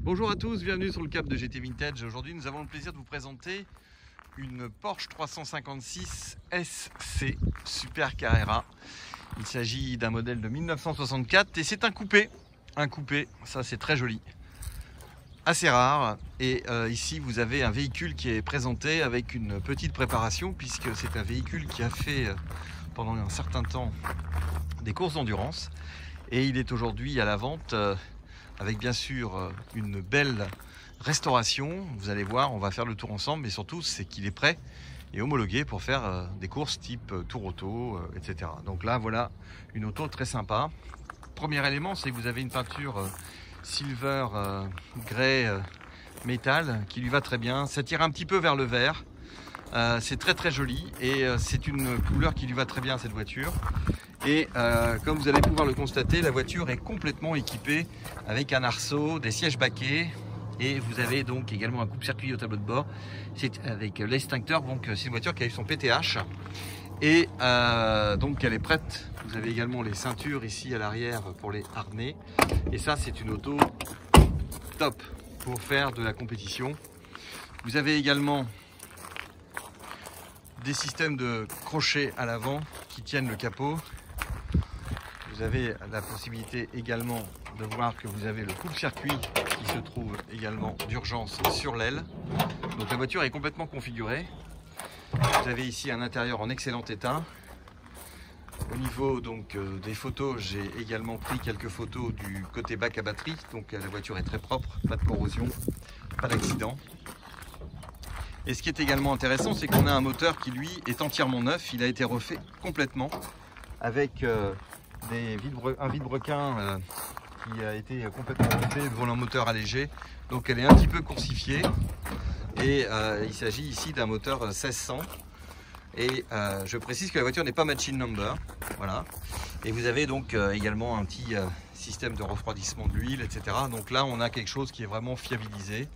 Bonjour à tous, bienvenue sur le Cap de GT Vintage. Aujourd'hui, nous avons le plaisir de vous présenter une Porsche 356 SC Super Carrera. Il s'agit d'un modèle de 1964 et c'est un coupé. Un coupé, ça c'est très joli. Assez rare. Et ici, vous avez un véhicule qui est présenté avec une petite préparation puisque c'est un véhicule qui a fait pendant un certain temps des courses d'endurance. Et il est aujourd'hui à la vente avec bien sûr une belle restauration. Vous allez voir, on va faire le tour ensemble, mais surtout c'est qu'il est prêt et homologué pour faire des courses type tour auto, etc. Donc là voilà une auto très sympa. Premier élément, c'est que vous avez une peinture silver grey métal qui lui va très bien. Ça tire un petit peu vers le vert. C'est très joli et c'est une couleur qui lui va très bien à cette voiture. Et comme vous allez pouvoir le constater, la voiture est complètement équipée avec un arceau, des sièges baquets et vous avez donc également un coupe-circuit au tableau de bord. C'est avec l'extincteur, donc c'est une voiture qui a eu son PTH et donc elle est prête. Vous avez également les ceintures ici à l'arrière pour les harnais et ça c'est une auto top pour faire de la compétition. Vous avez également des systèmes de crochets à l'avant qui tiennent le capot. Vous avez la possibilité également de voir que vous avez le coupe-circuit qui se trouve également d'urgence sur l'aile. Donc la voiture est complètement configurée. Vous avez ici un intérieur en excellent état. Au niveau donc des photos, j'ai également pris quelques photos du côté bac à batterie. Donc la voiture est très propre, pas de corrosion, pas d'accident. Et ce qui est également intéressant, c'est qu'on a un moteur qui lui est entièrement neuf. Il a été refait complètement avec un vide-brequin qui a été complètement refait, le volant moteur allégé. Donc elle est un petit peu coursifiée. Et il s'agit ici d'un moteur 1600. Et je précise que la voiture n'est pas machine number. Voilà. Et vous avez donc également un petit système de refroidissement de l'huile, etc. Donc là, on a quelque chose qui est vraiment fiabilisé.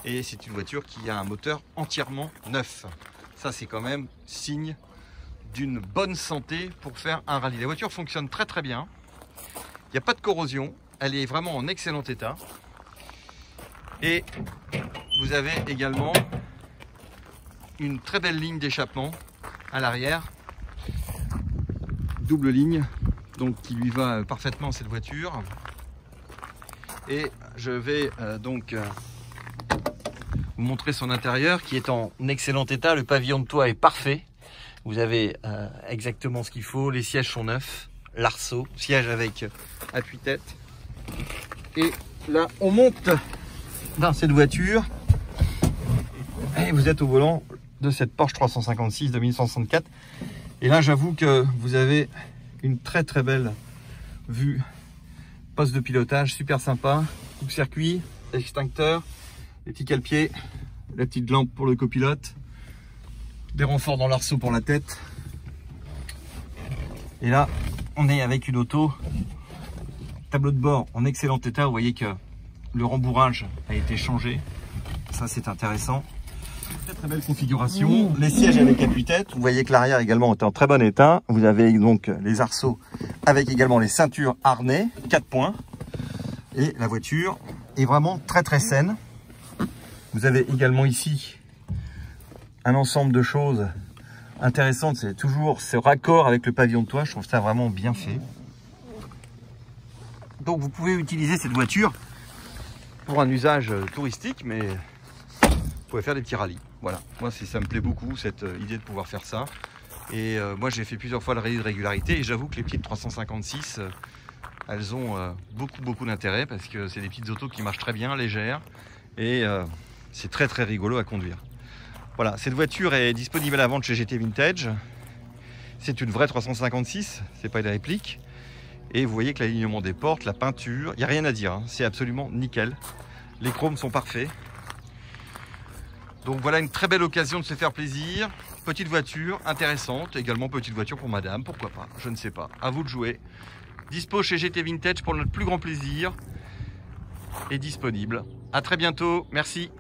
Et c'est une voiture qui a un moteur entièrement neuf. Ça, c'est quand même signe d'une bonne santé pour faire un rallye. La voiture fonctionne très bien. Il n'y a pas de corrosion. Elle est vraiment en excellent état. Et vous avez également une très belle ligne d'échappement à l'arrière. Double ligne, donc qui lui va parfaitement à cette voiture. Et je vais donc vous montrer son intérieur qui est en excellent état. Le pavillon de toit est parfait. Vous avez exactement ce qu'il faut. Les sièges sont neufs. L'arceau, siège avec appui-tête. Et là, on monte dans cette voiture. Et vous êtes au volant de cette Porsche 356 de 1964. Et là, j'avoue que vous avez une très belle vue. Poste de pilotage, super sympa. Coupe-circuit, extincteur. Les petits cale-pieds, la petite lampe pour le copilote, des renforts dans l'arceau pour la tête. Et là, on est avec une auto, tableau de bord en excellent état. Vous voyez que le rembourrage a été changé. Ça, c'est intéressant. Très belle configuration. Les sièges avec appui-tête. Vous voyez que l'arrière également est en très bon état. Vous avez donc les arceaux avec également les ceintures harnais, 4 points. Et la voiture est vraiment très saine. Vous avez également ici un ensemble de choses intéressantes. C'est toujours ce raccord avec le pavillon de toit. Je trouve ça vraiment bien fait. Donc vous pouvez utiliser cette voiture pour un usage touristique, mais vous pouvez faire des petits rallyes. Voilà, moi ça me plaît beaucoup cette idée de pouvoir faire ça. Et moi j'ai fait plusieurs fois le rallye de régularité et j'avoue que les petites 356, elles ont beaucoup d'intérêt parce que c'est des petites autos qui marchent très bien, légères. Et c'est très rigolo à conduire. Voilà, cette voiture est disponible à la vente chez GT Vintage. C'est une vraie 356, c'est pas une réplique. Et vous voyez que l'alignement des portes, la peinture, il n'y a rien à dire, hein, c'est absolument nickel. Les chromes sont parfaits. Donc voilà une très belle occasion de se faire plaisir. Petite voiture intéressante, également petite voiture pour madame, pourquoi pas, je ne sais pas, à vous de jouer. Dispo chez GT Vintage pour notre plus grand plaisir. Est disponible. À très bientôt, merci.